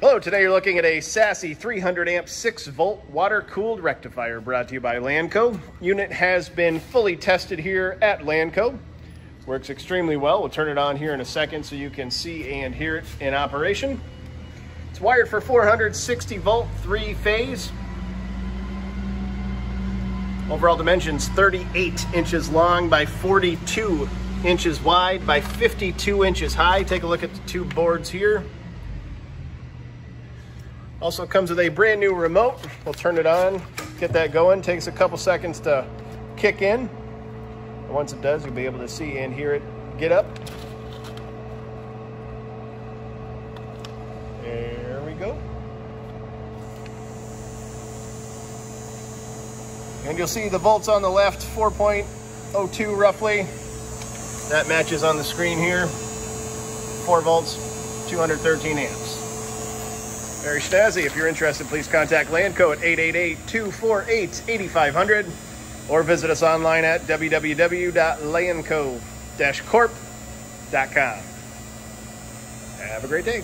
Hello, today you're looking at a SASSC 300 amp 6 volt water cooled rectifier brought to you by Lanco. Unit has been fully tested here at Lanco. Works extremely well. We'll turn it on here in a second so you can see and hear it in operation. It's wired for 460 volt, 3-phase. Overall dimensions 38 inches long by 42 inches wide by 52 inches high. Take a look at the two boards here. Also comes with a brand new remote. We'll turn it on, get that going. Takes a couple seconds to kick in. And once it does, you'll be able to see and hear it get up. There we go. And you'll see the volts on the left, 4.02 roughly. That matches on the screen here. 4 volts, 213 amps. Very snazzy. If you're interested, please contact Lanco at 888-248-8500 or visit us online at www.lanco-corp.com. Have a great day.